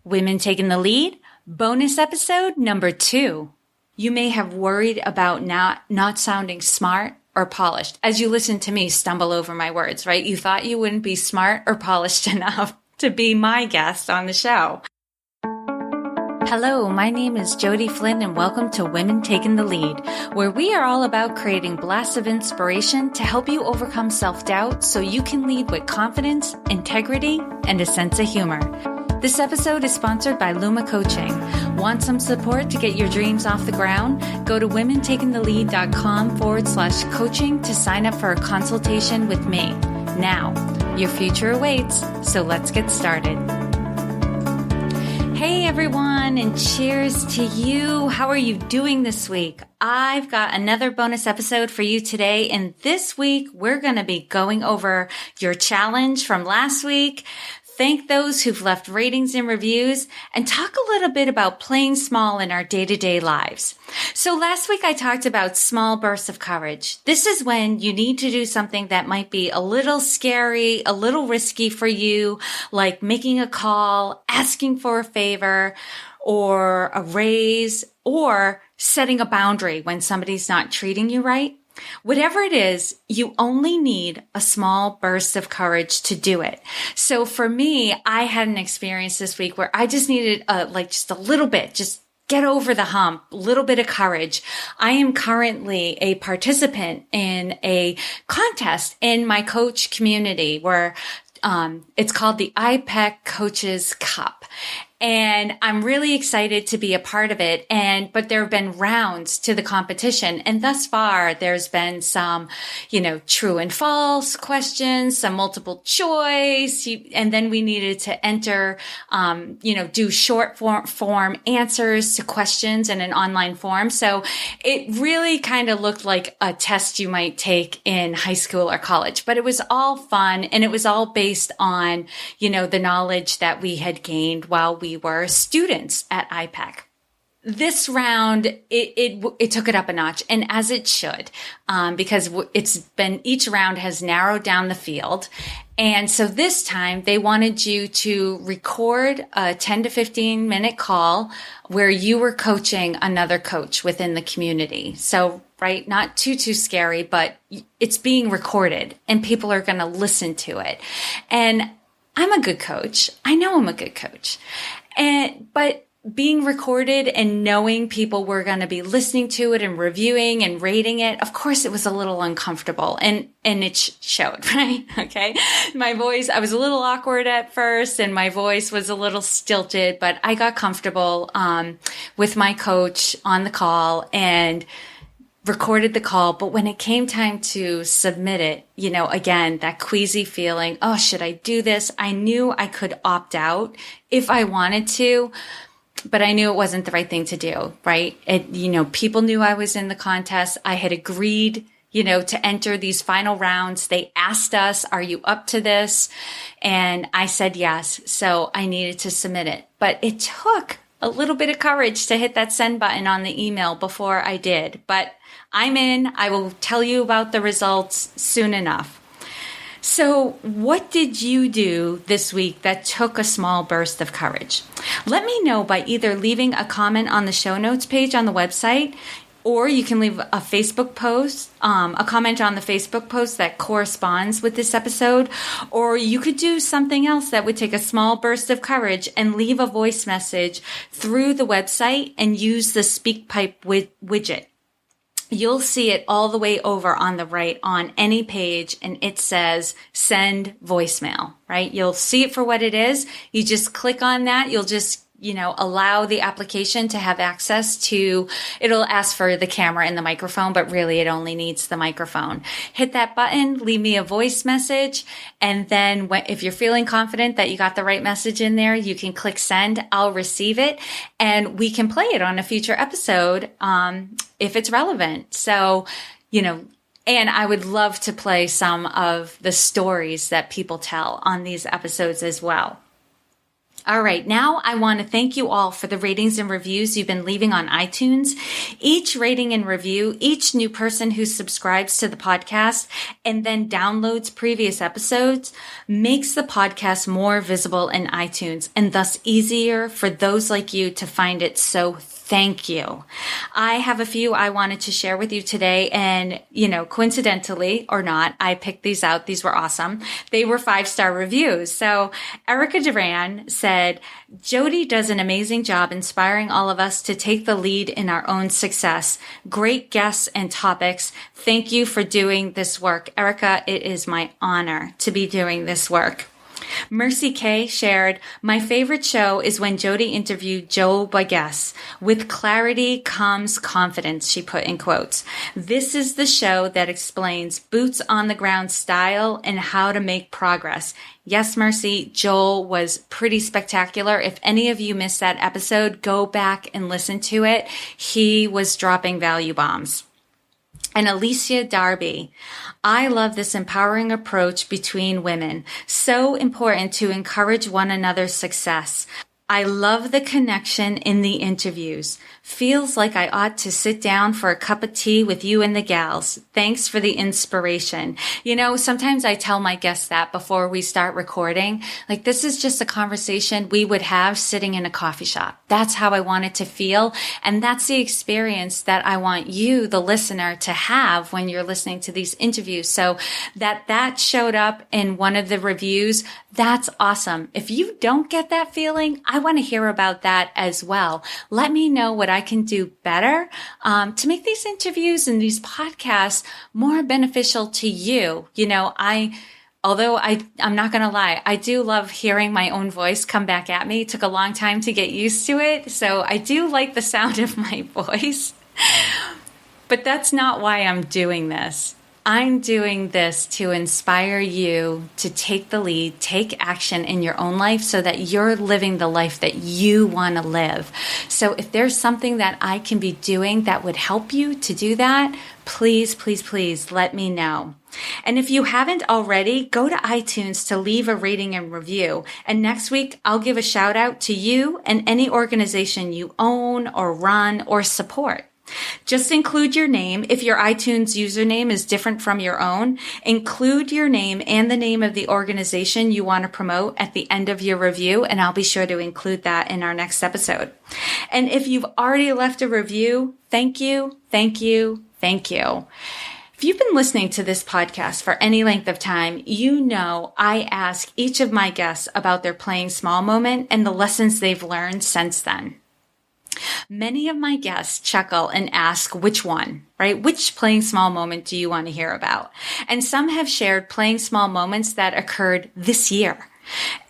Women Taking the Lead, bonus episode number 2. You may have worried about not sounding smart or polished as you listen to me stumble over my words, right? You thought you wouldn't be smart or polished enough to be my guest on the show. Hello, my name is Jody Flynn and welcome to Women Taking the Lead, where we are all about creating blasts of inspiration to help you overcome self-doubt so you can lead with confidence, integrity, and a sense of humor. This episode is sponsored by Luma Coaching. Want some support to get your dreams off the ground? Go to womentakingthelead.com/coaching to sign up for a consultation with me. Now, your future awaits, so let's get started. Hey everyone, and cheers to you. How are you doing this week? I've got another bonus episode for you today, and this week we're going to be going over your challenge from last week. Thank those who've left ratings and reviews, and talk a little bit about playing small in our day-to-day lives. So last week I talked about small bursts of courage. This is when you need to do something that might be a little scary, a little risky for you, like making a call, asking for a favor, or a raise, or setting a boundary when somebody's not treating you right. Whatever it is, you only need a small burst of courage to do it. So for me, I had an experience this week where I just needed just a little bit, just get over the hump, a little bit of courage. I am currently a participant in a contest in my coach community where it's called the IPEC Coaches Cup. And I'm really excited to be a part of it. But there have been rounds to the competition. And thus far, there's been some, true and false questions, some multiple choice. And then we needed to enter, do short form answers to questions in an online form. So it really kind of looked like a test you might take in high school or college, but it was all fun. And it was all based on, the knowledge that we had gained while we were students at IPEC. This round, it took it up a notch, and as it should, because each round has narrowed down the field. And so this time they wanted you to record a 10 to 15 minute call where you were coaching another coach within the community. So, right, not too scary, but it's being recorded and people are going to listen to it. And I'm a good coach. I know I'm a good coach. But being recorded and knowing people were going to be listening to it and reviewing and rating it, of course, it was a little uncomfortable and it showed, right? Okay. My voice, I was a little awkward at first and my voice was a little stilted, but I got comfortable, with my coach on the call and recorded the call. But when it came time to submit it, again, that queasy feeling, oh, should I do this? I knew I could opt out if I wanted to, but I knew it wasn't the right thing to do, right? People knew I was in the contest. I had agreed, to enter these final rounds. They asked us, are you up to this? And I said yes. So I needed to submit it, but it took a little bit of courage to hit that send button on the email before I did, but I'm in. I will tell you about the results soon enough. So what did you do this week that took a small burst of courage? Let me know by either leaving a comment on the show notes page on the website, or you can leave a Facebook post, a comment on the Facebook post that corresponds with this episode, or you could do something else that would take a small burst of courage and leave a voice message through the website and use the SpeakPipe widget. You'll see it all the way over on the right on any page, and it says send voicemail, right? You'll see it for what it is. You just click on that. You'll just, allow the application to have access to, it'll ask for the camera and the microphone, but really it only needs the microphone. Hit that button, leave me a voice message, and then if you're feeling confident that you got the right message in there, you can click send. I'll receive it, and we can play it on a future episode, if it's relevant. So, and I would love to play some of the stories that people tell on these episodes as well. All right, now I want to thank you all for the ratings and reviews you've been leaving on iTunes. Each rating and review, each new person who subscribes to the podcast and then downloads previous episodes makes the podcast more visible in iTunes and thus easier for those like you to find it. So thank you. I have a few I wanted to share with you today, and, coincidentally or not, I picked these out. These were awesome. They were 5-star reviews. So Erica Duran said, Jody does an amazing job inspiring all of us to take the lead in our own success. Great guests and topics. Thank you for doing this work. Erica, it is my honor to be doing this work. Mercy K shared, my favorite show is when Jody interviewed Joe Boygas. With clarity comes confidence, she put in quotes. This is the show that explains boots on the ground style and how to make progress. Yes, Mercy, Joel was pretty spectacular. If any of you missed that episode, go back and listen to it. He was dropping value bombs. And Alicia Darby, I love this empowering approach between women. So important to encourage one another's success. I love the connection in the interviews. Feels like I ought to sit down for a cup of tea with you and the gals. Thanks for the inspiration. Sometimes I tell my guests that before we start recording. Like, this is just a conversation we would have sitting in a coffee shop. That's how I want it to feel. And that's the experience that I want you, the listener, to have when you're listening to these interviews. So that showed up in one of the reviews. That's awesome. If you don't get that feeling, I want to hear about that as well. Let me know what I can do better to make these interviews and these podcasts more beneficial to you. Although I'm not going to lie, I do love hearing my own voice come back at me. It took a long time to get used to it. So I do like the sound of my voice, but that's not why I'm doing this. I'm doing this to inspire you to take the lead, take action in your own life so that you're living the life that you want to live. So if there's something that I can be doing that would help you to do that, please, please, please let me know. And if you haven't already, go to iTunes to leave a rating and review. And next week, I'll give a shout out to you and any organization you own or run or support. Just include your name. If your iTunes username is different from your own, include your name and the name of the organization you want to promote at the end of your review, and I'll be sure to include that in our next episode. And if you've already left a review, thank you, thank you, thank you. If you've been listening to this podcast for any length of time, you know I ask each of my guests about their playing small moment and the lessons they've learned since then. Many of my guests chuckle and ask which one, right? Which playing small moment do you want to hear about? And some have shared playing small moments that occurred this year.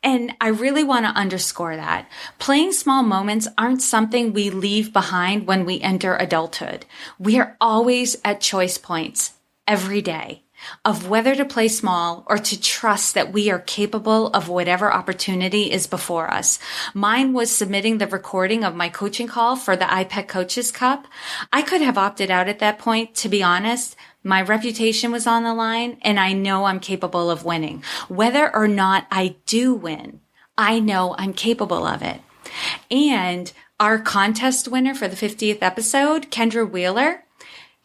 And I really want to underscore that. Playing small moments aren't something we leave behind when we enter adulthood. We are always at choice points every day of whether to play small or to trust that we are capable of whatever opportunity is before us. Mine was submitting the recording of my coaching call for the iPet Coaches Cup. I could have opted out at that point, to be honest. My reputation was on the line, and I know I'm capable of winning. Whether or not I do win, I know I'm capable of it. And our contest winner for the 50th episode, Kendra Wheeler,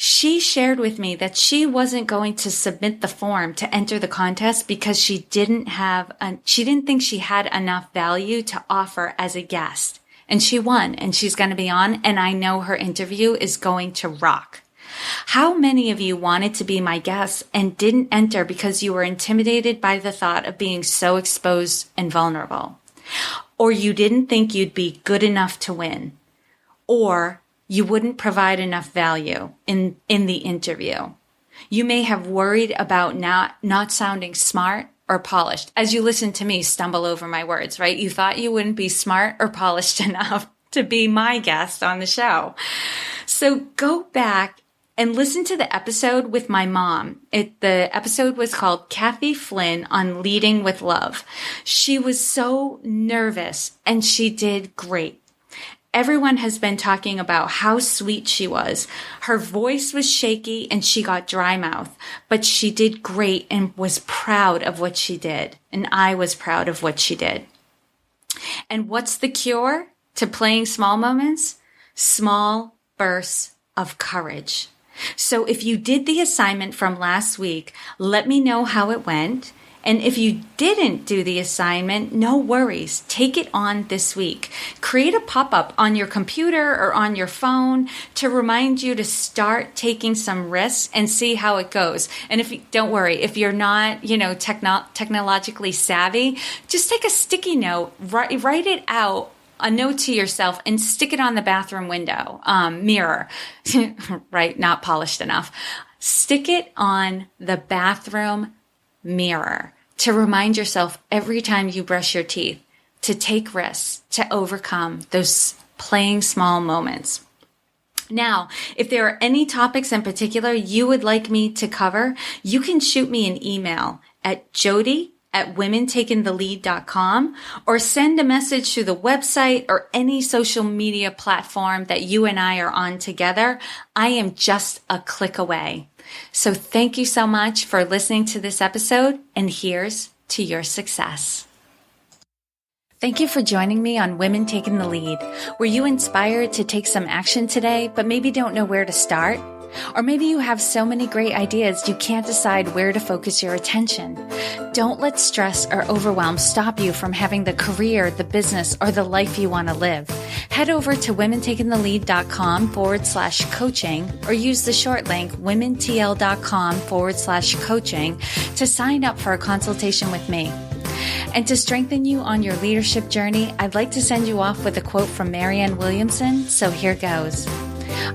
she shared with me that she wasn't going to submit the form to enter the contest because she didn't think she had enough value to offer as a guest. And she won, and she's going to be on, and I know her interview is going to rock. How many of you wanted to be my guest and didn't enter because you were intimidated by the thought of being so exposed and vulnerable? Or you didn't think you'd be good enough to win? Or you wouldn't provide enough value in the interview? You may have worried about not sounding smart or polished. As you listen to me stumble over my words, right? You thought you wouldn't be smart or polished enough to be my guest on the show. So go back and listen to the episode with my mom. The episode was called Kathy Flynn on Leading with Love. She was so nervous and she did great. Everyone has been talking about how sweet she was. Her voice was shaky and she got dry mouth, but she did great and was proud of what she did. And I was proud of what she did. And what's the cure to playing small moments? Small bursts of courage. So if you did the assignment from last week, let me know how it went. And if you didn't do the assignment, no worries. Take it on this week. Create a pop-up on your computer or on your phone to remind you to start taking some risks and see how it goes. And don't worry, if you're not, technologically savvy, just take a sticky note, write it out, a note to yourself, and stick it on the bathroom window, mirror, right? Not polished enough. Stick it on the bathroom mirror to remind yourself every time you brush your teeth to take risks, to overcome those playing small moments. Now, if there are any topics in particular you would like me to cover, you can shoot me an email at jody@womentakingthelead.com or send a message through the website or any social media platform that you and I are on together. I am just a click away. So thank you so much for listening to this episode, and here's to your success. Thank you for joining me on Women Taking the Lead. Were you inspired to take some action today, but maybe don't know where to start? Or maybe you have so many great ideas you can't decide where to focus your attention. Don't let stress or overwhelm stop you from having the career, the business, or the life you want to live. Head over to womentakingthelead.com/coaching or use the short link womentl.com/coaching to sign up for a consultation with me. And to strengthen you on your leadership journey, I'd like to send you off with a quote from Marianne Williamson, so here goes.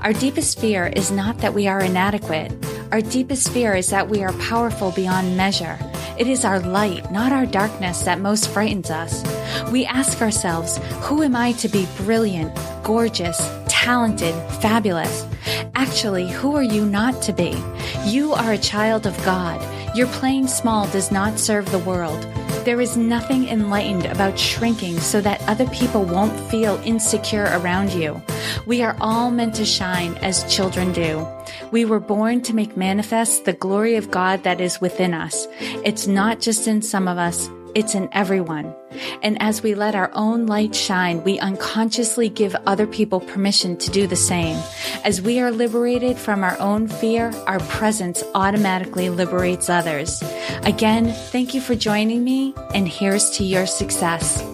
Our deepest fear is not that we are inadequate. Our deepest fear is that we are powerful beyond measure. It is our light, not our darkness, that most frightens us. We ask ourselves, who am I to be brilliant, gorgeous, talented, fabulous? Actually, who are you not to be? You are a child of God. Your playing small does not serve the world. There is nothing enlightened about shrinking so that other people won't feel insecure around you. We are all meant to shine as children do. We were born to make manifest the glory of God that is within us. It's not just in some of us, it's in everyone. And as we let our own light shine, we unconsciously give other people permission to do the same. As we are liberated from our own fear, our presence automatically liberates others. Again, thank you for joining me, and here's to your success.